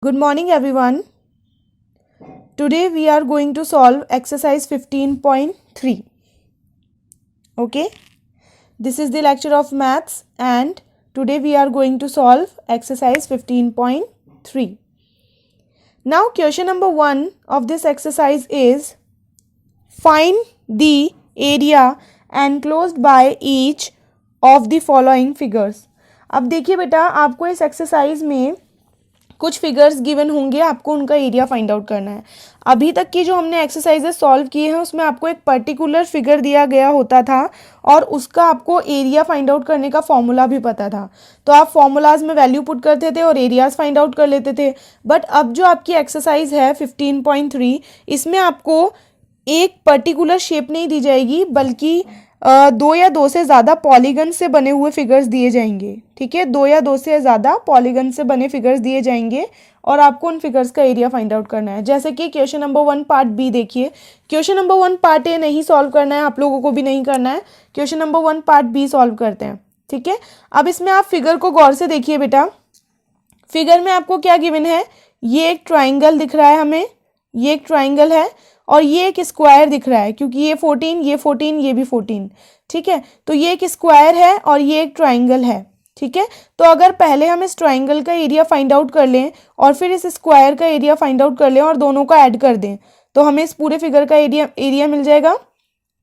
Good morning everyone. Today we are going to solve exercise 15.3. Okay. This is the lecture of maths and today we are going to solve exercise 15.3. Now question number 1 of this exercise is find the area enclosed by each of the following figures. अब देखिए बेटा, आपको इस exercise में कुछ figures given होंगे, आपको उनका एरिया फाइंड आउट करना है। अभी तक की जो हमने एक्सरसाइजेस सॉल्व किए हैं उसमें आपको एक पर्टिकुलर फिगर दिया गया होता था और उसका आपको एरिया फाइंड आउट करने का फॉर्मूला भी पता था, तो आप फॉर्मूलाज में वैल्यू पुट करते थे और एरियाज फाइंड आउट कर लेते थे। बट अब जो आपकी एक्सरसाइज है 15.3, इसमें आपको एक पर्टिकुलर शेप नहीं दी जाएगी बल्कि 2 या 2 से ज़्यादा पॉलीगन से बने हुए फिगर्स दिए जाएंगे। ठीक है, 2 या 2 से ज़्यादा पॉलीगन से बने फिगर्स दिए जाएंगे और आपको उन फिगर्स का एरिया फाइंड आउट करना है। जैसे कि क्वेश्चन नंबर 1 पार्ट बी देखिए। क्वेश्चन नंबर 1 पार्ट ए नहीं सॉल्व करना है, आप लोगों को भी नहीं करना है। Question number 1 part B solve करते हैं। ठीक है, अब इसमें आप फिगर को गौर से देखिए बेटा। फिगर में आपको क्या गिवन है, ये एक ट्राइंगल दिख रहा है हमें, ये एक ट्राइंगल है और ये एक स्क्वायर दिख रहा है क्योंकि ये 14, ये 14, ये भी 14। ठीक है, तो ये एक स्क्वायर है और ये एक ट्राइंगल है। ठीक है, तो अगर पहले हम इस ट्राइंगल का एरिया फाइंड आउट कर लें और फिर इस स्क्वायर का एरिया फाइंड आउट कर लें और दोनों का ऐड कर दें तो हमें इस पूरे फिगर का एरिया मिल जाएगा।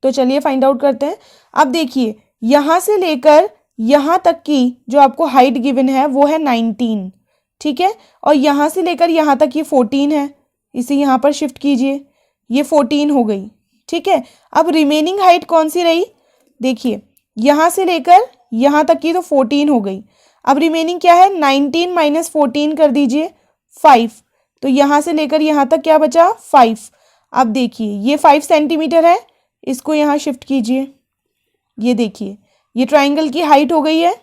तो चलिए फाइंड आउट करते हैं। अब देखिए, यहाँ से लेकर यहाँ तक की जो आपको हाइट गिवन है वो है 19। ठीक है, और यहाँ से लेकर यहाँ तक ये 14 है, इसे यहाँ पर शिफ्ट कीजिए, ये 14 हो गई। ठीक है, अब रिमेनिंग हाइट कौन सी रही, देखिए यहाँ से लेकर यहाँ तक की तो 14 हो गई। अब रिमेनिंग क्या है, 19 माइनस 14 कर दीजिए 5, तो यहाँ से लेकर यहाँ तक क्या बचा 5। अब देखिए ये 5 सेंटीमीटर है, इसको यहाँ शिफ्ट कीजिए, ये देखिए ये ट्राइंगल की हाइट हो गई है।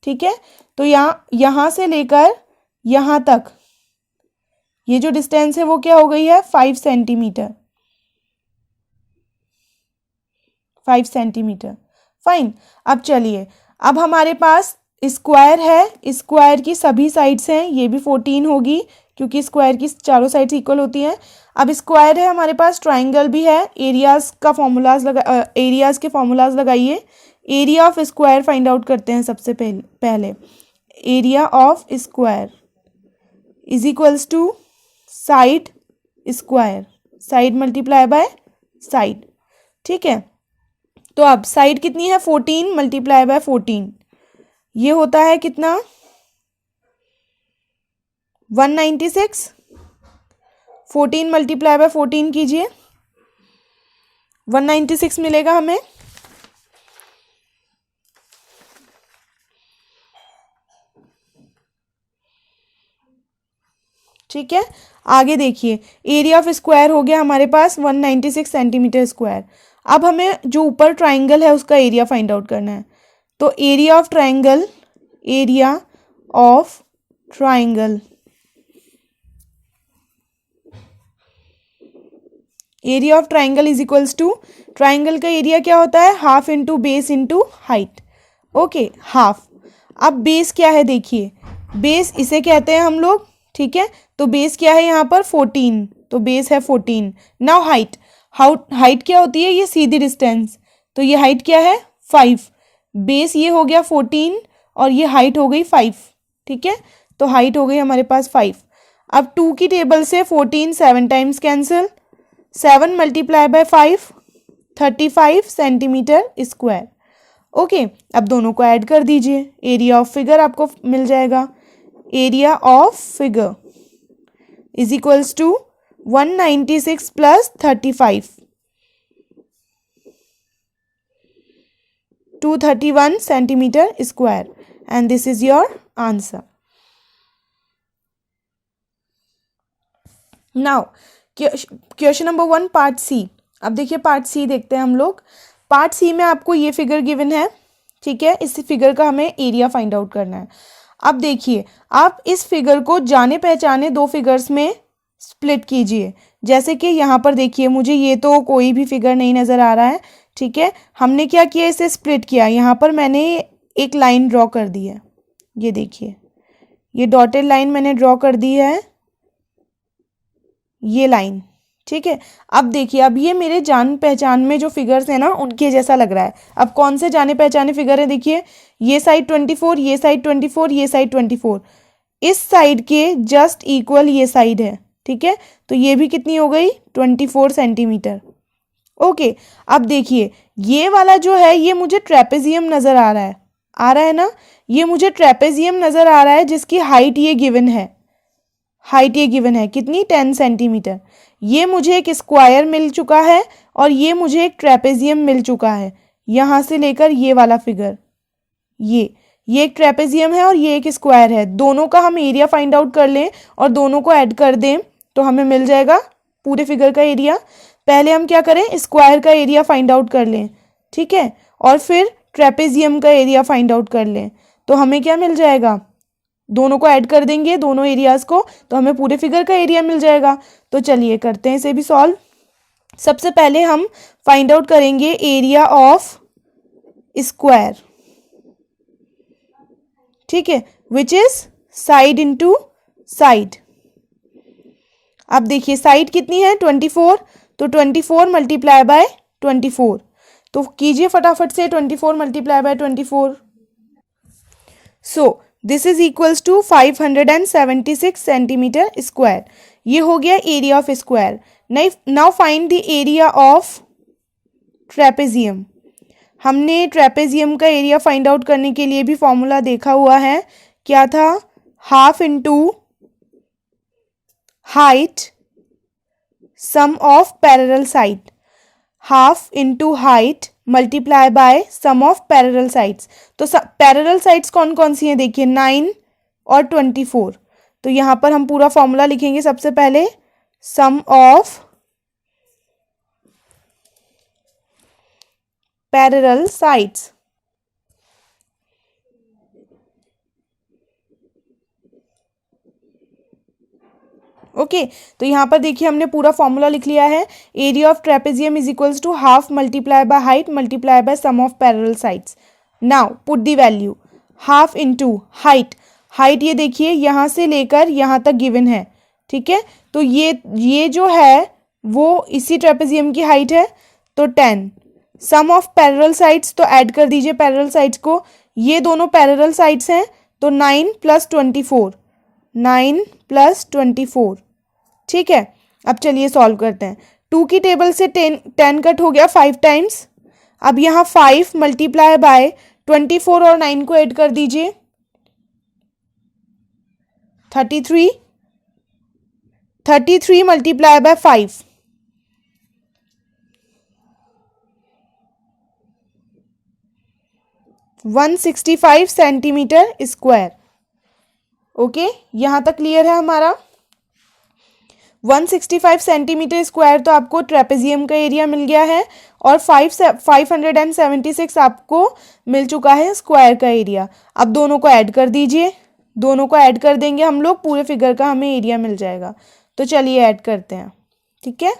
ठीक है, तो यहाँ से लेकर यहाँ तक ये जो डिस्टेंस है वो क्या हो गई है 5 सेंटीमीटर, 5 सेंटीमीटर। फाइन, अब चलिए, अब हमारे पास स्क्वायर है, स्क्वायर की सभी साइड्स हैं, ये भी 14 होगी क्योंकि स्क्वायर की चारों साइड्स इक्वल होती हैं। अब स्क्वायर है हमारे पास, ट्राइंगल भी है, एरियाज के फॉर्मूलाज लगाइए। Area of square find out करते हैं सबसे पहले। Area of square is equals to side square, side multiply by side. ठीक है, तो अब साइड कितनी है 14 मल्टीप्लाई बाय 14, ये होता है कितना 196। 14 मल्टीप्लाई बाय 14 कीजिए, 196 मिलेगा हमें। ठीक है, आगे देखिए, एरिया ऑफ स्क्वायर हो गया हमारे पास 196 सेंटीमीटर स्क्वायर। अब हमें जो ऊपर ट्राइंगल है उसका एरिया फाइंड आउट करना है, तो area of triangle, area of triangle, area of triangle is equals to, triangle का एरिया क्या होता है half into base into height. Okay, half. अब बेस क्या है देखिए, बेस इसे कहते हैं हम लोग। ठीक है, तो बेस क्या है यहाँ पर 14, तो बेस है 14। नाउ हाइट, हाइट क्या होती है, ये सीधी डिस्टेंस, तो ये हाइट क्या है 5। बेस ये हो गया 14 और ये हाइट हो गई 5। ठीक है, तो हाइट हो गई हमारे पास 5। अब 2 की टेबल से 14 7 times cancel, 7 multiply by 5 35 centimetre square. Okay, अब दोनों को ऐड कर दीजिए, एरिया ऑफ फिगर आपको मिल जाएगा। Area of figure is equals to 196 plus 35, 231 centimetre square, and this is your answer. Now question number 1 part C. अब देखिए पार्ट सी देखते हैं हम लोग। पार्ट सी में आपको ये फिगर गिवन है। ठीक है, इस फिगर का हमें एरिया फाइंड आउट करना है। अब देखिए, आप इस फिगर को जाने पहचाने 2 फिगर्स में स्प्लिट कीजिए। जैसे कि यहाँ पर देखिए, मुझे ये तो कोई भी फिगर नहीं नज़र आ रहा है। ठीक है, हमने क्या किया, इसे स्प्लिट किया। यहाँ पर मैंने एक लाइन ड्रॉ कर दी है, ये देखिए, ये डॉटेड लाइन मैंने ड्रॉ कर दी है। ये लाइन, ठीक है। अब देखिए, अब ये मेरे जान पहचान में जो फिगर्स हैं ना उनके जैसा लग रहा है। अब कौन से जाने पहचाने फिगर है, देखिए ये साइड 24, ये साइड 24, ये साइड 24, इस साइड के जस्ट इक्वल ये साइड है, ठीक है। तो ये भी कितनी हो गई, 24 सेंटीमीटर। ओके, अब देखिए ये वाला जो है ये मुझे ट्रेपेजियम नज़र आ रहा है ना, ये मुझे ट्रेपेजियम नज़र आ रहा है जिसकी हाइट ये गिवन है, हाइट ये गिवन है कितनी, 10 सेंटीमीटर। ये मुझे एक स्क्वायर मिल चुका है और ये मुझे एक ट्रेपेजियम मिल चुका है, यहाँ से लेकर ये वाला फिगर, ये एक ट्रेपेजियम है और ये एक स्क्वायर है। दोनों का हम एरिया फाइंड आउट कर लें और दोनों को ऐड कर दें तो हमें मिल जाएगा पूरे फिगर का एरिया। पहले हम क्या करें, स्क्वायर का एरिया फाइंड आउट कर लें, ठीक है, और फिर ट्रेपेजियम का एरिया फाइंड आउट कर लें तो हमें क्या मिल जाएगा, दोनों को ऐड कर देंगे दोनों एरियाज़ को तो हमें पूरे फिगर का एरिया मिल जाएगा। तो चलिए करते हैं इसे भी सॉल्व। सबसे पहले हम फाइंड आउट करेंगे एरिया ऑफ स्क्वायर, ठीक है, which is side into side. अब देखिए साइड कितनी है, 24, तो 24 मल्टीप्लाई बाय 24, तो कीजिए फटाफट से 24 multiply by 24। So this is equals to 576 centimetre square. ये हो गया area of square. Now find the area of trapezium. हमने ट्रेपेजियम का एरिया फाइंड आउट करने के लिए भी फॉर्मूला देखा हुआ है, क्या था, half into height sum of parallel side, half into height multiply by sum of parallel sides. तो पैरेलल साइड्स कौन कौन सी हैं, देखिए 9 और 24। तो यहाँ पर हम पूरा फॉर्मूला लिखेंगे। सबसे पहले सम ऑफ पैरेलल साइड्स, ओके। तो यहाँ पर देखिए हमने पूरा फॉर्मूला लिख लिया है। Area of trapezium is equals to half multiply by height multiply by sum of parallel sides. Now put the value, half into height, height ये देखिए यहाँ से लेकर यहाँ तक गिवन है, ठीक है। तो ये जो है वो इसी ट्रेपेजियम की हाइट है, तो 10। सम ऑफ पैरेलल साइड्स, तो ऐड कर दीजिए पैरेलल साइड्स को, ये दोनों पैरेलल साइड्स हैं, तो 9 + 24, 9 + 24, ठीक है। अब चलिए सॉल्व करते हैं। 2 की टेबल से 10 कट हो गया 5 टाइम्स। अब यहाँ 5 मल्टीप्लाई बाय 24 और 9 को ऐड कर दीजिए, 33, 33 multiply by 5, 165 centimetre square. Okay, यहाँ तक क्लियर है हमारा। 165 सेंटीमीटर स्क्वायर तो आपको ट्रेपेजियम का एरिया मिल गया है और 576 आपको मिल चुका है स्क्वायर का एरिया। अब दोनों को ऐड कर दीजिए, दोनों को ऐड कर देंगे हम लोग, पूरे फिगर का हमें एरिया मिल जाएगा। तो चलिए ऐड करते हैं, ठीक है।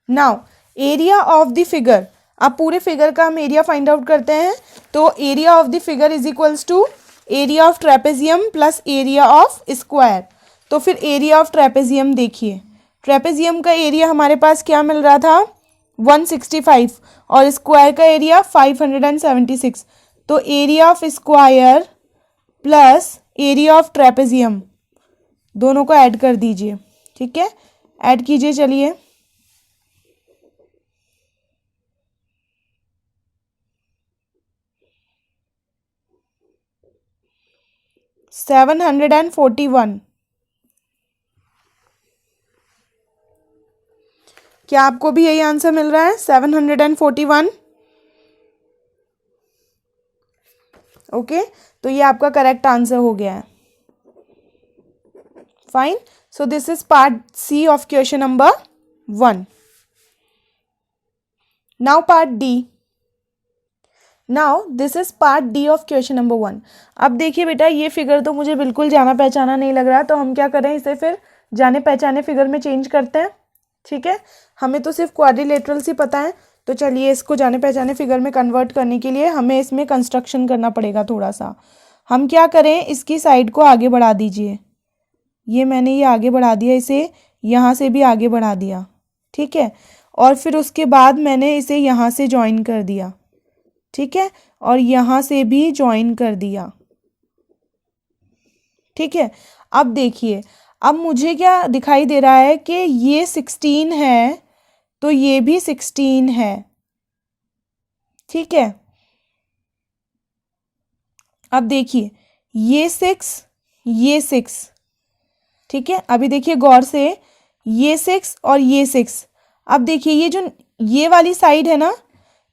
Now area of the figure, अब पूरे फिगर का हम एरिया फाइंड आउट करते हैं। तो area of the figure is equals to area of trapezium plus area of square. तो फिर एरिया ऑफ ट्रेपेजियम देखिए, ट्रेपेजियम का एरिया हमारे पास क्या मिल रहा था, 165 और स्क्वायर का एरिया 576। तो area of square plus area of trapezium दोनों को ऐड कर दीजिए, ठीक है। ऐड कीजिए, चलिए 741। क्या आपको भी यही आंसर मिल रहा है, 741? ओके, तो ये आपका करेक्ट आंसर हो गया है। Fine, so this is part C of question number 1। Now part D, now this is part D of question number 1। अब देखिए बेटा, ये फिगर तो मुझे बिल्कुल जाना पहचाना नहीं लग रहा, तो हम क्या करें, इसे फिर जाने पहचाने फिगर में चेंज करते हैं, ठीक है। हमें तो सिर्फ क्वाड्रिलेटरल्स ही पता है, तो चलिए इसको जाने पहचाने फिगर में कन्वर्ट करने के लिए हमें इसमें कंस्ट्रक्शन करना पड़ेगा थोड़ा सा। हम क्या करें, इसकी साइड को आगे बढ़ा दीजिए, ये मैंने ये आगे बढ़ा दिया, इसे यहाँ से भी आगे बढ़ा दिया, ठीक है। और फिर उसके बाद मैंने इसे यहाँ से ज्वाइन कर दिया, ठीक है, और यहाँ से भी ज्वाइन कर दिया, ठीक है। अब देखिए, अब मुझे क्या दिखाई दे रहा है कि ये 16 है तो ये भी 16 है, ठीक है। अब देखिए ये 6, ठीक है। अभी देखिए गौर से, ये 6 और ये 6। अब देखिए ये जो ये वाली साइड है ना,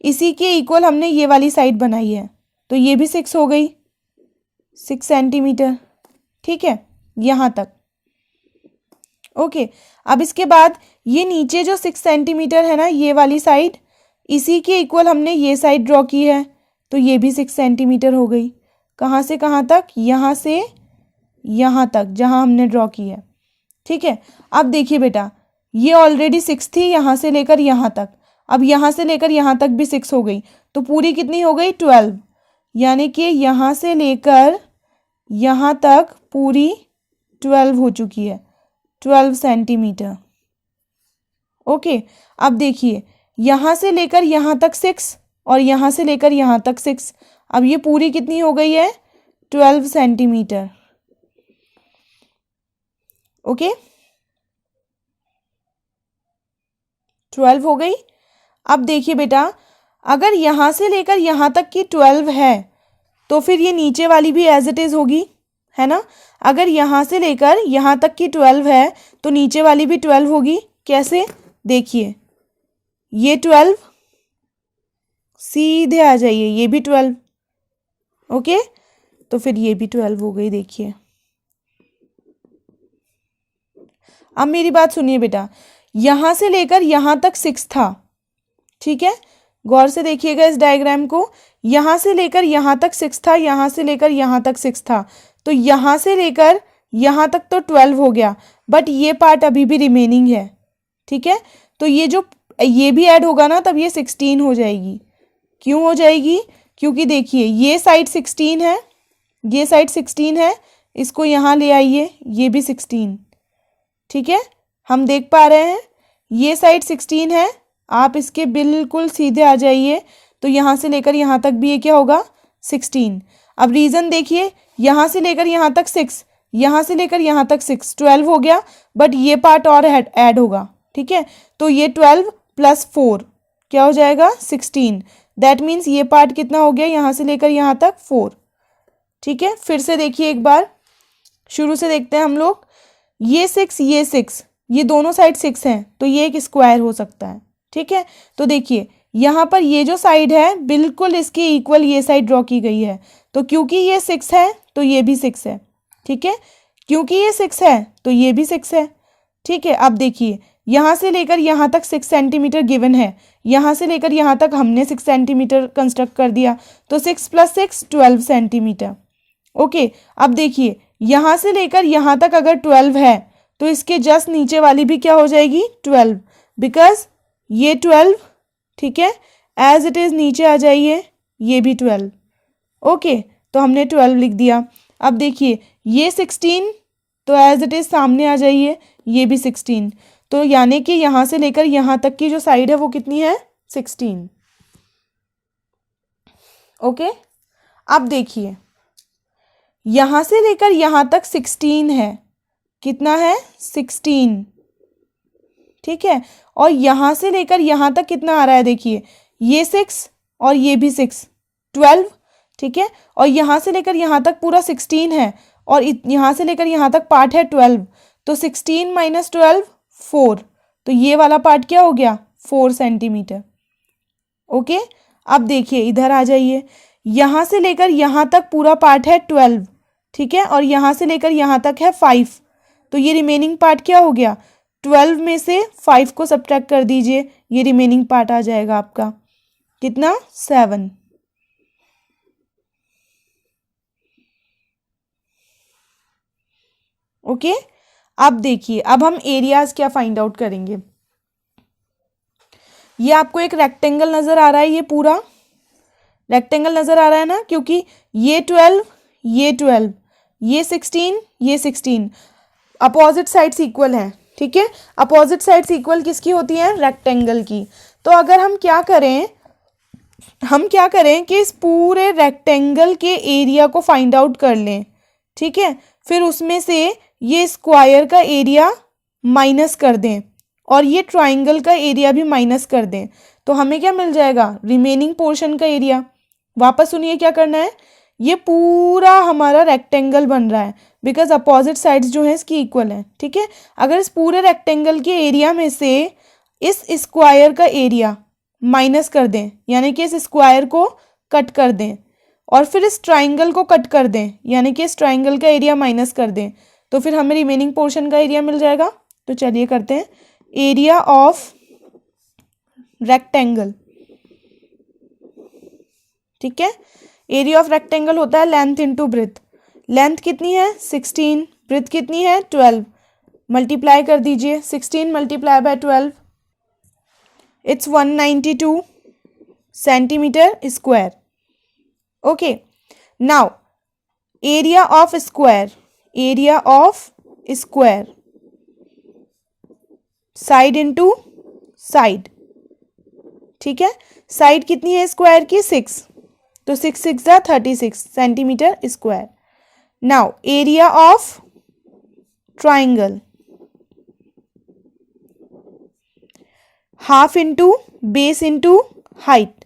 इसी के इक्वल हमने ये वाली साइड बनाई है, तो ये भी 6 हो गई, 6 सेंटीमीटर, ठीक है, यहाँ तक। ओके, अब इसके बाद ये नीचे जो 6 सेंटीमीटर है ना, ये वाली साइड, इसी के इक्वल हमने ये साइड ड्रॉ की है, तो ये भी 6 सेंटीमीटर हो गई। कहाँ से कहाँ तक? यहाँ से यहाँ तक, जहाँ हमने ड्रॉ की है, ठीक है। अब देखिए बेटा, ये ऑलरेडी 6 थी यहाँ से लेकर यहाँ तक, अब यहाँ से लेकर यहाँ तक भी 6 हो गई, तो पूरी कितनी हो गई? 12, यानी कि यहाँ से लेकर यहाँ तक पूरी 12 हो चुकी है, 12 सेंटीमीटर। ओके, अब देखिए यहाँ से लेकर यहाँ तक 6 और यहाँ से लेकर यहाँ तक 6, अब ये पूरी कितनी हो गई है? 12 सेंटीमीटर। ओके, 12 हो गई। अब देखिए बेटा, अगर यहाँ से लेकर यहाँ तक की 12 है तो फिर ये नीचे वाली भी एज इट इज़ होगी, है ना। अगर यहाँ से लेकर यहाँ तक की 12 है तो नीचे वाली भी 12 होगी। कैसे? देखिए, ये 12 सीधे आ जाइए, ये भी 12, ओके, तो फिर ये भी 12 हो गई। देखिए, अब मेरी बात सुनिए बेटा, यहाँ से लेकर यहाँ तक 6 था, ठीक है, गौर से देखिएगा इस डायग्राम को। यहाँ से लेकर यहाँ तक 6 था, यहाँ से लेकर यहाँ तक 6 था, तो यहाँ से लेकर यहाँ तक तो 12 हो गया, बट ये पार्ट अभी भी रिमेनिंग है, ठीक है। तो ये भी ऐड होगा ना, तब ये 16 हो जाएगी। क्यों हो जाएगी? क्योंकि देखिए ये साइड 16 है, ये साइड 16 है, इसको यहाँ ले आइए, ये भी 16, ठीक है, हम देख पा रहे हैं ये साइड 16 है, आप इसके बिल्कुल सीधे आ जाइए, तो यहाँ से लेकर यहाँ तक भी ये क्या होगा? 16। अब रीज़न देखिए, यहाँ से लेकर यहाँ तक 6, यहाँ से लेकर यहाँ तक 6, 12 हो गया, बट ये पार्ट और ऐड होगा, ठीक है। तो ये 12 + 4 क्या हो जाएगा? 16। दैट मीन्स ये पार्ट कितना हो गया? यहाँ से लेकर यहाँ तक 4, ठीक है। फिर से देखिए एक बार, शुरू से देखते हैं हम लोग। ये 6, ये 6, ये दोनों साइड 6 हैं, तो ये एक स्क्वायर हो सकता है, ठीक है। तो देखिए यहाँ पर ये जो साइड है बिल्कुल इसके इक्वल ये साइड ड्रॉ की गई है, तो क्योंकि ये 6 है तो ये भी 6 है, ठीक है, क्योंकि ये 6 है तो ये भी 6 है, ठीक है। अब देखिए यहाँ से लेकर यहाँ तक 6 सेंटीमीटर गिवन है, यहाँ से लेकर यहाँ तक हमने 6 सेंटीमीटर कंस्ट्रक्ट कर दिया, तो 6 + 6 12 सेंटीमीटर। ओके, अब देखिए यहाँ से लेकर यहाँ तक अगर 12 है तो इसके जस्ट नीचे वाली भी क्या हो जाएगी? 12, बिकॉज ये 12, ठीक है, एज इट इज़ नीचे आ जाइए, ये भी 12। ओके, तो हमने 12 लिख दिया। अब देखिए ये 16, तो एज इट इज़ सामने आ जाइए, ये भी 16, तो यानी कि यहाँ से लेकर यहाँ तक की जो साइड है वो कितनी है? 16। ओके, अब देखिए यहाँ से लेकर यहाँ तक 16 है, कितना है? 16, ठीक है, और यहाँ से लेकर यहाँ तक कितना आ रहा है? देखिए ये 6 और ये भी 6, 12, ठीक है, और यहाँ से लेकर यहाँ तक पूरा 16 है, और यहाँ से लेकर यहाँ तक पार्ट है 12, तो 16 - 12 4, तो ये वाला पार्ट क्या हो गया? 4 सेंटीमीटर। ओके, अब देखिए इधर आ जाइए, यहाँ से लेकर यहाँ तक पूरा पार्ट है 12, ठीक है, और यहाँ से लेकर यहाँ तक है 5, तो ये रिमेनिंग पार्ट क्या हो गया? 12 में से 5 को सब्ट्रैक्ट कर दीजिए, ये रिमेनिंग पार्ट आ जाएगा आपका कितना? 7। ओके, अब देखिए, अब हम एरियाज क्या फाइंड आउट करेंगे। ये आपको एक रेक्टेंगल नजर आ रहा है, ये पूरा रेक्टेंगल नजर आ रहा है ना, क्योंकि ये 12, ये 12, ये 16, ये 16, अपोजिट साइड्स इक्वल हैं, ठीक है। अपोजिट साइड्स इक्वल किसकी होती हैं? रेक्टेंगल की। तो अगर हम क्या करें कि इस पूरे रेक्टेंगल के एरिया को फाइंड आउट कर लें, ठीक है, फिर उसमें से ये स्क्वायर का एरिया माइनस कर दें और ये ट्राइंगल का एरिया भी माइनस कर दें, तो हमें क्या मिल जाएगा? रिमेनिंग पोर्शन का एरिया। वापस सुनिए क्या करना है, ये पूरा हमारा रेक्टेंगल बन रहा है बिकॉज अपोजिट साइड्स जो है इसकी इक्वल है, ठीक है। अगर इस पूरे रेक्टेंगल के एरिया में से इस स्क्वायर का एरिया माइनस कर दें, यानी कि इस स्क्वायर को कट कर दें, और फिर इस ट्राइंगल को कट कर दें, यानी कि इस ट्राइंगल का एरिया माइनस कर दें, तो फिर हमें रिमेनिंग पोर्शन का एरिया मिल जाएगा। तो चलिए करते हैं। एरिया ऑफ रेक्टेंगल, ठीक है, एरिया ऑफ रेक्टेंगल होता है लेंथ इंटू ब्रेथ। लेंथ कितनी है? 16, ब्रेथ कितनी है? 12। मल्टीप्लाई कर दीजिए, 16 multiply by 12, it's 192 centimetre square. Okay, now area of square, area of square, side into side, ठीक है। साइड कितनी है स्क्वायर की? 6, तो 6 6 जा 36 centimetre square. Now area of triangle, half into base into height.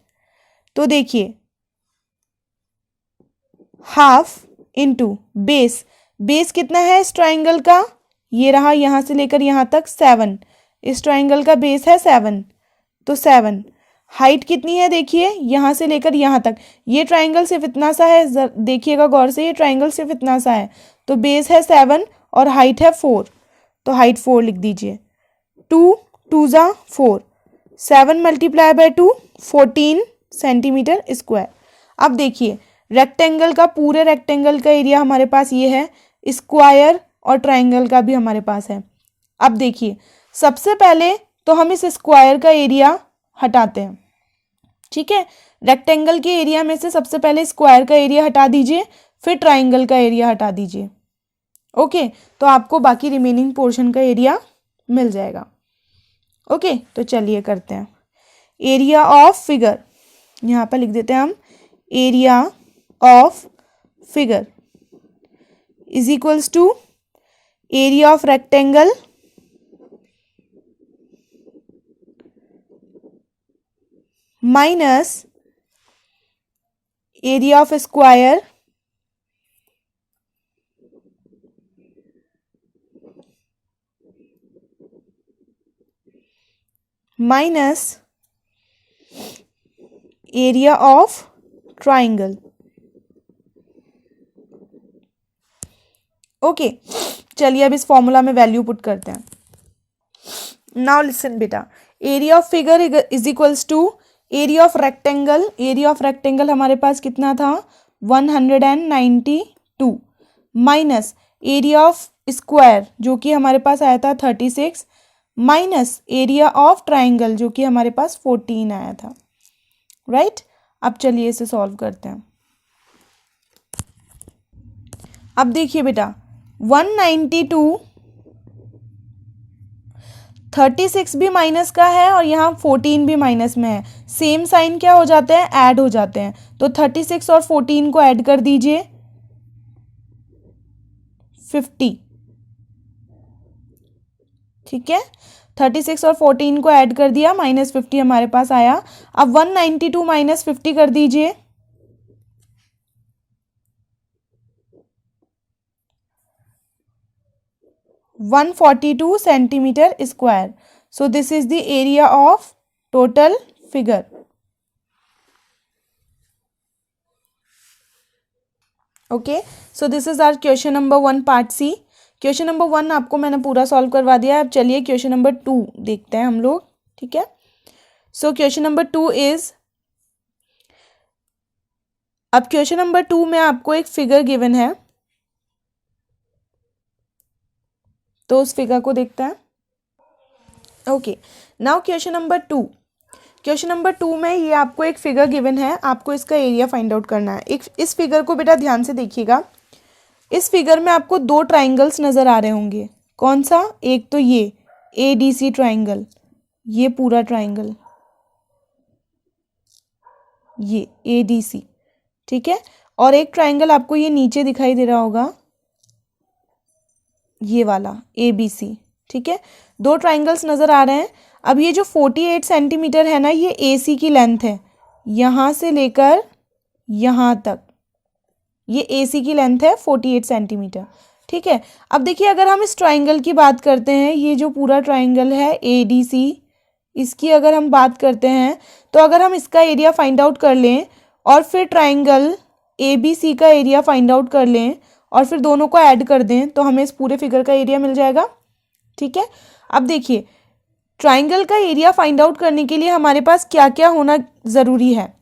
तो देखिए हाफ इंटू बेस, बेस कितना है इस ट्राइंगल का? ये रहा, यहां से लेकर यहां तक 7, इस ट्राइंगल का बेस है 7, तो 7। हाइट कितनी है? देखिए यहां से लेकर यहां तक, ये ट्राइंगल सिर्फ इतना सा है, देखिएगा गौर से, ये ट्राइंगल सिर्फ इतना सा है, तो बेस है 7 और हाइट है 4, तो हाइट 4 लिख दीजिए। 2 2 जा 4, 7 मल्टीप्लाई बाय 2 14 सेंटीमीटर स्क्वायर। अब देखिए रेक्टेंगल का, पूरे रेक्टेंगल का एरिया हमारे पास ये है, स्क्वायर और ट्राइंगल का भी हमारे पास है। अब देखिए सबसे पहले तो हम इस स्क्वायर का एरिया हटाते हैं, ठीक है। रेक्टेंगल के एरिया में से सबसे पहले स्क्वायर का एरिया हटा दीजिए, फिर ट्राइंगल का एरिया हटा दीजिए। ओके, तो आपको बाकी रिमेनिंग पोर्शन का एरिया मिल जाएगा। ओके, तो चलिए करते हैं। एरिया ऑफ फिगर, यहाँ पर लिख देते हैं हम, area of figure is equals to area of rectangle minus area of square minus area of triangle. Okay, चलिए अब इस फॉर्मूला में वैल्यू पुट करते हैं। नाउ लिसन बेटा, area of figure is equals to area of rectangle. Area of rectangle हमारे पास कितना था? 192 माइनस एरिया ऑफ स्क्वायर जो कि हमारे पास आया था 36 माइनस एरिया ऑफ ट्राइंगल जो कि हमारे पास 14 आया था, राइट। अब चलिए इसे सॉल्व करते हैं। अब देखिए बेटा 192, 36 भी माइनस का है और यहाँ 14 भी माइनस में है, सेम साइन क्या हो जाते हैं? ऐड हो जाते हैं। तो 36 और 14 को ऐड कर दीजिए, 50, ठीक है। 36 और 14 को ऐड कर दिया, -50 हमारे पास आया। अब 192 माइनस 50 कर दीजिए, 142 centimetre square. So this is the area of total figure. Okay, so this is our question number 1 part C. Question number 1 आपको मैंने पूरा सॉल्व करवा दिया। अब चलिए क्वेश्चन नंबर 2 देखते हैं हम लोग, ठीक है। सो क्वेश्चन नंबर 2 इज, अब क्वेश्चन नंबर 2 में आपको एक फिगर गिवन है, तो उस फिगर को देखते हैं। Okay, now question number 2, question number 2 में ये आपको एक फिगर गिवन है, आपको इसका एरिया फाइंड आउट करना है। इस फिगर को बेटा ध्यान से देखिएगा। इस फिगर में आपको 2 ट्राइंगल्स नजर आ रहे होंगे। कौन सा? एक तो ये ADC ट्राइंगल, ये पूरा ट्राइंगल, ये ADC, ठीक है। और एक ट्राइंगल आपको ये नीचे दिखाई दे रहा होगा, ये वाला ABC, ठीक है। दो ट्राइंगल्स नज़र आ रहे हैं। अब ये जो 48 सेंटीमीटर है ना, ये AC की लेंथ है, यहाँ से लेकर यहाँ तक ये AC की लेंथ है 48 सेंटीमीटर, ठीक है। अब देखिए अगर हम इस ट्राइंगल की बात करते हैं, ये जो पूरा ट्राइंगल है ADC, इसकी अगर हम बात करते हैं तो अगर हम इसका एरिया फाइंड आउट कर लें और फिर ट्राइंगल ABC का एरिया फाइंड आउट कर लें और फिर दोनों को ऐड कर दें तो हमें इस पूरे फिगर का एरिया मिल जाएगा, ठीक है। अब देखिए ट्राइंगल का एरिया फाइंड आउट करने के लिए हमारे पास क्या क्या होना ज़रूरी है।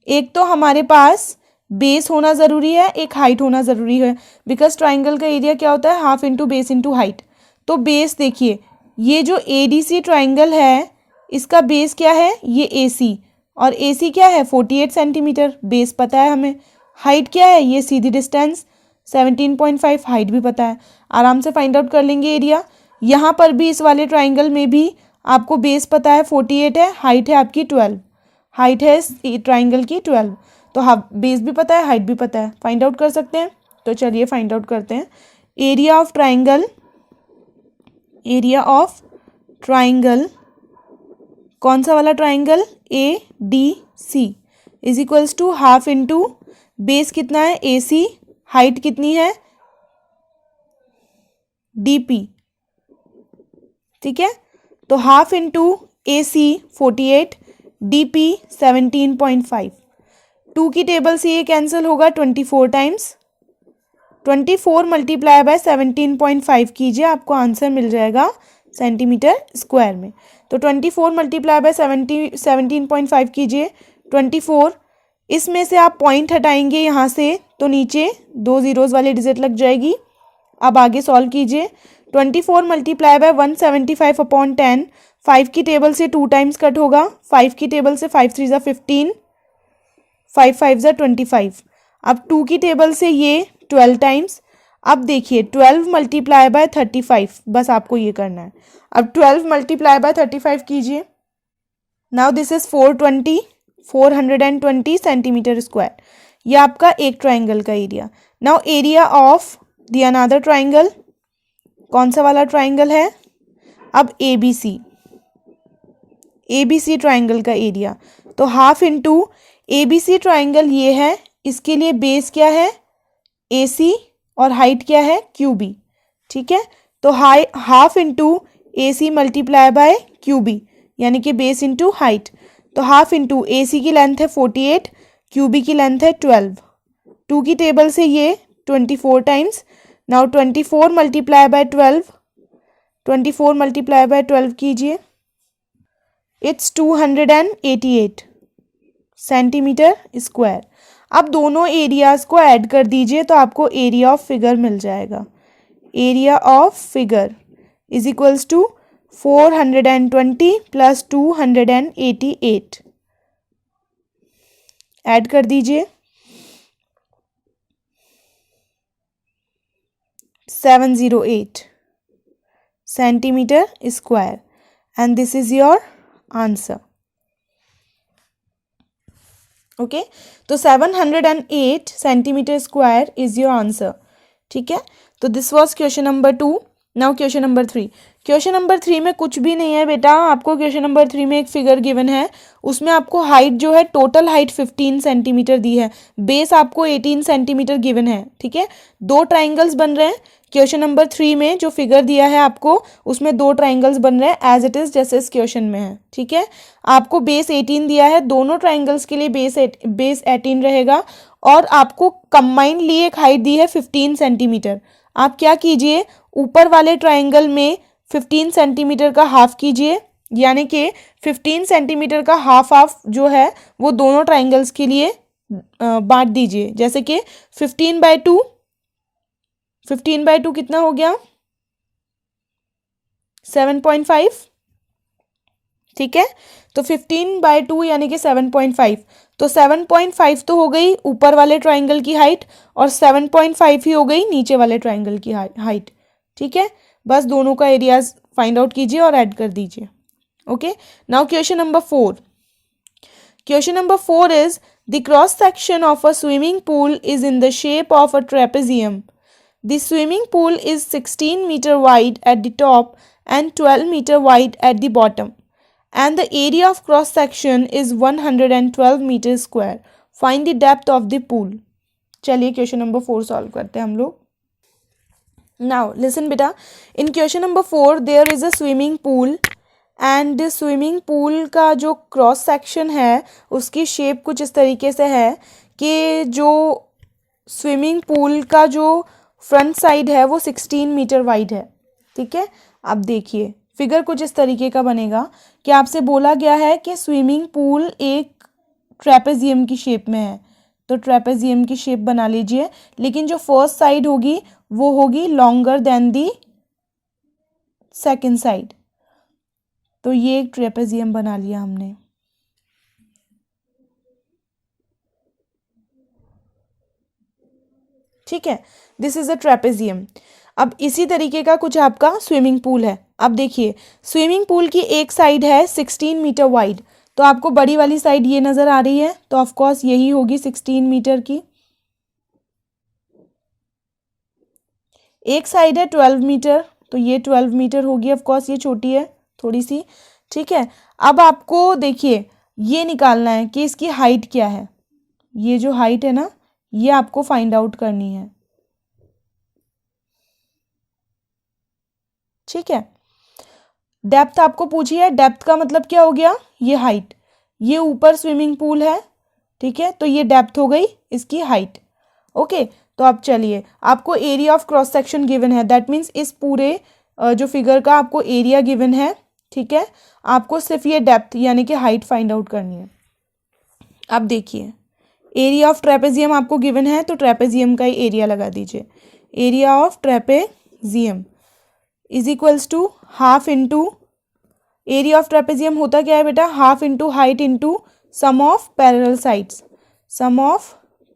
एक तो हमारे पास बेस होना ज़रूरी है, एक हाइट होना ज़रूरी है, बिकॉज ट्राइंगल का एरिया क्या होता है, half into base into height. तो बेस देखिए, ये जो ADC ट्राइंगल है इसका बेस क्या है, ये AC, और AC क्या है 48 सेंटीमीटर, बेस पता है हमें। हाइट क्या है, ये सीधी डिस्टेंस 17.5, हाइट भी पता है, आराम से फाइंड आउट कर लेंगे एरिया। यहाँ पर भी इस वाले ट्राइंगल में भी आपको बेस पता है 48 है, हाइट है आपकी 12, हाइट है इस ट्राइंगल की 12, तो हाँ बेस भी पता है, हाइट भी पता है, फाइंड आउट कर सकते हैं। तो चलिए फाइंड आउट करते हैं। Area of triangle, area of triangle, कौन सा वाला triangle, ADC, is equals to half into base कितना है AC, हाइट कितनी है DP, ठीक है। तो हाफ इंटू AC 48, DP 17.5, 2 की टेबल से ये कैंसिल होगा 24 टाइम्स, 24 मल्टीप्लाई बाय 17.5 कीजिए, आपको आंसर मिल जाएगा सेंटीमीटर स्क्वायर में। तो 24 मल्टीप्लाई बाय 17.5 कीजिए, 24, इसमें से आप पॉइंट हटाएंगे यहाँ से तो नीचे 2 जीरोज़ वाली डिजिट लग जाएगी। अब आगे सॉल्व कीजिए, 24 मल्टीप्लाई बाय 175 अपॉन 10, 5 की टेबल से 2 टाइम्स कट होगा, 5 की टेबल से 5 3 ज़ा 15, 5 5 ज़ा 25, अब 2 की टेबल से ये 12 टाइम्स। अब देखिए 12 मल्टीप्लाई बाय 35, बस आपको ये करना है। अब 12 मल्टीप्लाई बाय 35 कीजिए, now this is 420 centimetre square, ये आपका एक ट्राइंगल का area. Now area of the another triangle, कौन सा वाला ट्राइंगल है, अब ABC ट्राइंगल का एरिया, तो हाफ इंटू ABC ट्राइंगल ये है, इसके लिए बेस क्या है AC और हाइट क्या है QB, ठीक है। तो half into AC multiply by QB, यानी कि बेस इंटू हाइट, तो हाफ इंटू AC की लेंथ है 48, QB की लेंथ है 12, 2 की टेबल से ये 24 times. Now 24 multiply bye 12, 24 multiply bye 12 कीजिए, इट्स 288 सेंटीमीटर स्क्वायर। अब दोनों एरियाज को ऐड कर दीजिए तो आपको एरिया ऑफ फिगर मिल जाएगा। Area of figure is equals to 420 plus 288, add कर दीजिए, 708 centimetre square, and this is your answer. Okay, तो 708 centimetre square is your answer, ठीक है। तो this was question number 2। Now question number 3। Question number 3 में कुछ भी नहीं है बेटा, आपको क्वेश्चन नंबर 3 में एक फिगर गिवन है, उसमें आपको हाइट जो है टोटल हाइट 15 सेंटीमीटर दी है, बेस आपको 18 सेंटीमीटर गिवन है, ठीक है। दो ट्राइंगल्स बन रहे हैं। क्वेश्चन नंबर 3 में जो फिगर दिया है आपको उसमें दो ट्राइंगल्स बन रहे हैं एज इट इज जैसे इस क्वेश्चन में है, ठीक है। आपको बेस 18 दिया है, दोनों ट्राइंगल्स के लिए बेस 18 रहेगा, और आपको कंबाइनली एक हाइट दी है 15 सेंटीमीटर। आप क्या कीजिए, ऊपर वाले ट्राइंगल में 15 सेंटीमीटर का हाफ कीजिए, यानी कि 15 सेंटीमीटर का हाफ जो है वो दोनों ट्राइंगल्स के लिए बांट दीजिए। जैसे कि 15/2 कितना हो गया, 7.5, ठीक है। तो 15/2 यानी कि 7.5, तो 7.5 तो हो गई ऊपर वाले ट्राइंगल की हाइट और 7.5 ही हो गई नीचे वाले ट्राइंगल की हाइट, ठीक है। बस दोनों का एरियाज फाइंड आउट कीजिए और ऐड कर दीजिए. Okay, now question number 4. Question number 4 is the cross section of a swimming pool is in the shape of a trapezium. The swimming pool is 16 meter wide at the top and 12 meter wide at the bottom. And the area of cross section is 112 meters square. Find the depth of the pool. चलिए question number 4 solve करते हैं हम लोग. Now listen बेटा, in question number 4 there is a swimming pool. And swimming pool का जो cross section है उसकी शेप कुछ इस तरीके से है कि जो स्विमिंग पूल का जो फ्रंट साइड है वो 16 मीटर वाइड है. ठीक है, अब देखिए फिगर कुछ इस तरीके का बनेगा कि आपसे बोला गया है कि स्विमिंग पूल एक ट्रेपेजियम की शेप में है. तो ट्रेपेजियम की शेप बना लीजिए, लेकिन जो फर्स्ट साइड होगी वो होगी longer than the second side. तो ये एक ट्रेपेजियम बना लिया हमने. ठीक है, दिस इज अ ट्रेपेजियम. अब इसी तरीके का कुछ आपका स्विमिंग पूल है. अब देखिए स्विमिंग पूल की एक साइड है 16 मीटर वाइड, तो आपको बड़ी वाली साइड ये नजर आ रही है, तो ऑफ कोर्स यही होगी 16 मीटर की. एक साइड है 12 मीटर, तो ये 12 मीटर होगी. ऑफ कोर्स ये छोटी है थोड़ी सी. ठीक है, अब आपको देखिए ये निकालना है कि इसकी हाइट क्या है. ये जो हाइट है ना ये आपको फाइंड आउट करनी है. ठीक है, डेप्थ आपको पूछी है. डेप्थ का मतलब क्या हो गया, ये हाइट. ये ऊपर स्विमिंग पूल है. ठीक है, तो ये डेप्थ हो गई इसकी हाइट. ओके, तो अब चलिए आपको area of cross section given है. दैट मीन्स इस पूरे जो फिगर का आपको एरिया गिवन है. ठीक है, आपको सिर्फ ये डेप्थ यानी कि हाइट फाइंड आउट करनी है. अब देखिए एरिया ऑफ ट्रेपेजियम आपको गिवन है, तो ट्रेपेजियम का ही एरिया लगा दीजिए. Area of trapezium is equals to half into area of trapezium होता क्या है बेटा, half into height into sum of parallel sides. Sum of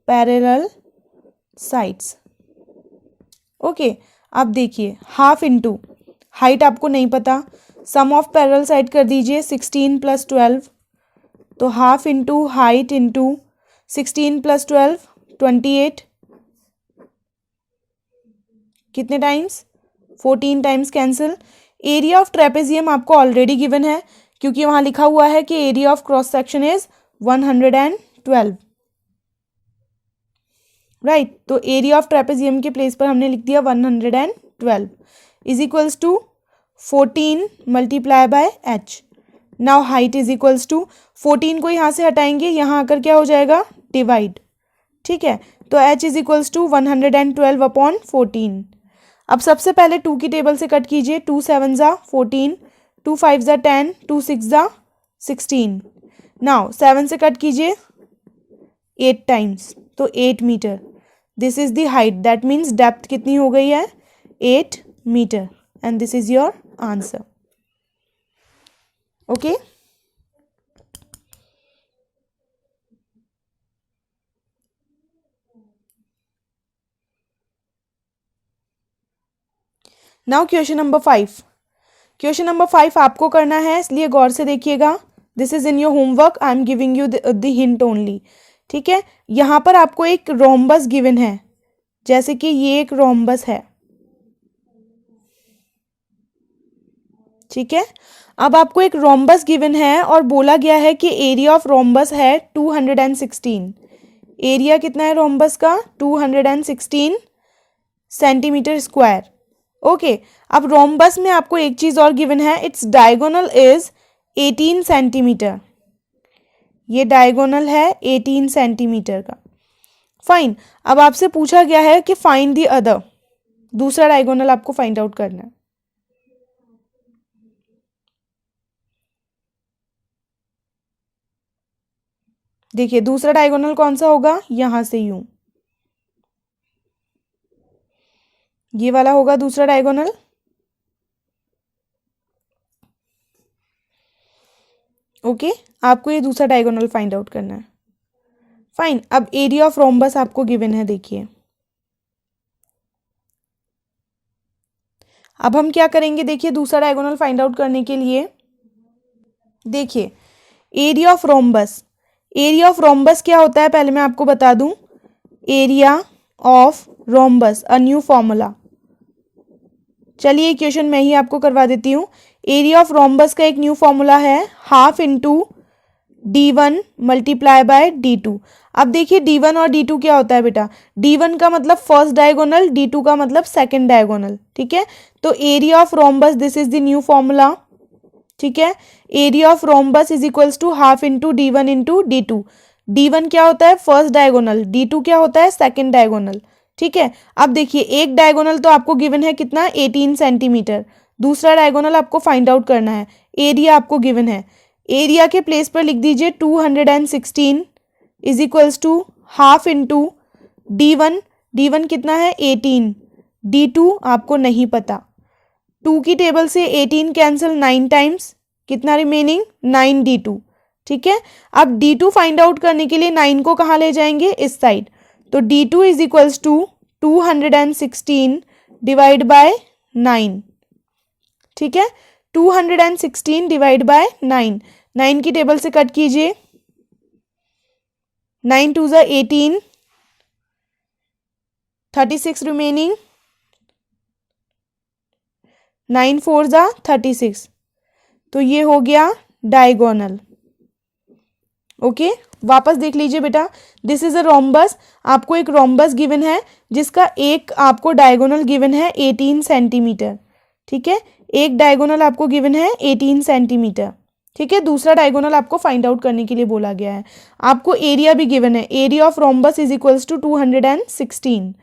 parallel sides. Okay, अब देखिए हाफ इंटू हाइट आपको नहीं पता, सम ऑफ पैरेलल साइड कर दीजिए 16 + 12. तो हाफ इंटू हाइट इंटू 16 + 12 28. कितने times, 14 times cancel. Area of trapezium आपको ऑलरेडी गिवन है क्योंकि वहां लिखा हुआ है कि area of cross section is 112. Right, तो एरिया ऑफ ट्रेपेजियम के प्लेस पर हमने लिख दिया 112 is equals to 14 multiply by H. Now height is equals to 14 को यहाँ से हटाएंगे, यहाँ आकर क्या हो जाएगा, डिवाइड. ठीक है, तो h इज इक्वल्स टू 112/14. अब सबसे पहले 2 की टेबल से कट कीजिए. 2 7 ज़ा 14, 2 5 ज़ा 10, 2 6 ज़ा 16. नाउ 7 से कट कीजिए 8 टाइम्स, तो 8 metre. This is the height. That means depth कितनी हो गई है, 8 metre. And this is your answer. Okay, now question number 5. Question number 5 आपको करना है, इसलिए गौर से देखिएगा. This is in your homework. I am giving you the hint only. ठीक है, यहाँ पर आपको एक रोम्बस गिवन है, जैसे कि ये एक रोम्बस है. ठीक है, अब आपको एक रोम्बस गिवन है और बोला गया है कि एरिया ऑफ रोम्बस है 216. एरिया कितना है रोम्बस का, 216 सेंटीमीटर स्क्वायर. ओके, अब रोम्बस में आपको एक चीज और गिवन है, इट्स डायगोनल इज 18 सेंटीमीटर. ये डायगोनल है 18 सेंटीमीटर का. फाइन, अब आपसे पूछा गया है कि फाइंड द अदर. दूसरा डायगोनल आपको फाइंड आउट करना है. देखिए दूसरा डायगोनल कौन सा होगा, यहां से यूं, ये वाला होगा दूसरा डायगोनल. ओके, आपको ये दूसरा डायगोनल फाइंड आउट करना है. फाइन, अब एरिया ऑफ रोम्बस आपको गिवन है. देखिए अब हम क्या करेंगे, देखिए दूसरा डायगोनल फाइंड आउट करने के लिए, देखिए area of rhombus, area of rhombus क्या होता है पहले मैं आपको बता दूं, area of rhombus a new formula. चलिए इक्वेशन मैं ही आपको करवा देती हूँ। एरिया ऑफ रोम्बस का एक न्यू फॉर्मूला है half into d1 multiply by d2। अब देखिए d1 और d2 क्या होता है बेटा, d1 का मतलब फर्स्ट डायगोनल, d2 का मतलब सेकंड डायगोनल, ठीक है। तो area of rhombus this is the new formula, ठीक है। Area of rhombus is equals to half into d1 into d2। d1 क्या होता है फर्स्ट डायगोनल, d2 क्या होता है सेकंड डायगोनल, ठीक है। अब देखिए एक डायगोनल तो आपको गिवन है कितना 18 सेंटीमीटर, दूसरा डायगोनल आपको फाइंड आउट करना है, एरिया आपको गिवन है, एरिया के प्लेस पर लिख दीजिए 216 is equals to half into d1, d1 कितना है 18, d2 आपको नहीं पता, 2 की टेबल से 18 कैंसिल 9 टाइम्स, कितना रिमेनिंग 9d2, ठीक है। अब d2 फाइंड आउट करने के लिए 9 को कहाँ ले जाएंगे, इस साइड, तो d2 is equals to 216 divide by 9, ठीक है। 216 डिवाइड बाय 9, 9 की टेबल से कट कीजिए, 9 2 ज़ा 18, 36 रिमेनिंग, 9 4 ज़ा 36, तो ये हो गया डायगोनल। ओके वापस देख लीजिए बेटा, दिस इज अ रोम्बस, आपको एक रोम्बस गिवन है जिसका एक आपको डायगोनल गिवन है 18 सेंटीमीटर, ठीक है। एक डायगोनल आपको गिवन है 18 सेंटीमीटर, ठीक है। दूसरा डायगोनल आपको फाइंड आउट करने के लिए बोला गया है, आपको एरिया भी गिवन है, area of rhombus is equals to 216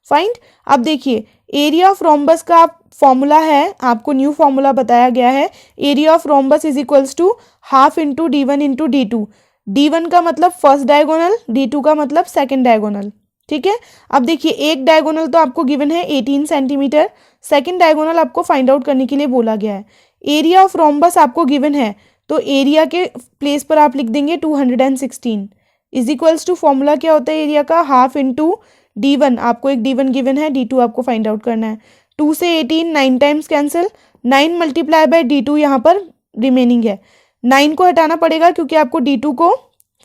find. अब देखिए एरिया ऑफ रोम्बस का फॉर्मूला है, आपको न्यू फॉर्मूला बताया गया है, area of rhombus is equals to half into d1 into d2, d1 का मतलब फर्स्ट डायगोनल, d2 का मतलब सेकंड डायगोनल, ठीक है। अब देखिए एक डायगोनल तो आपको गिवन है 18 सेंटीमीटर, सेकंड डायगोनल आपको फाइंड आउट करने के लिए बोला गया है, एरिया ऑफ रोम्बस आपको गिवन है, तो एरिया के प्लेस पर आप लिख देंगे 216 इज इक्वल्स टू फॉर्मूला क्या होता है एरिया का, हाफ इंटू d1, आपको एक d1 गिवन है, d2 आपको फाइंड आउट करना है, 2 से 18 9 times cancel, 9 multiply by d2 यहाँ पर रिमेनिंग है, 9 को हटाना पड़ेगा क्योंकि आपको d2 को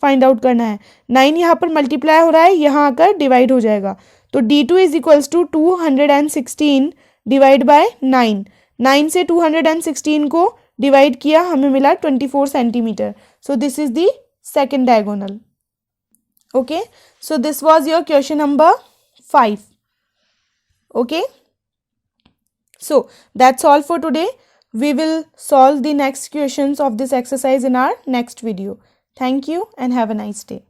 फाइंड आउट करना है, 9 यहाँ पर मल्टीप्लाई हो रहा है, यहाँ आकर डिवाइड हो जाएगा, तो d2 is equals to 216 divide by 9, 9 से 216 को डिवाइड किया, हमें मिला 24 centimetre, so this is the second diagonal. Okay, so this was your question number 5. Okay, so that's all for today. We will solve the next questions of this exercise in our next video. Thank you and have a nice day.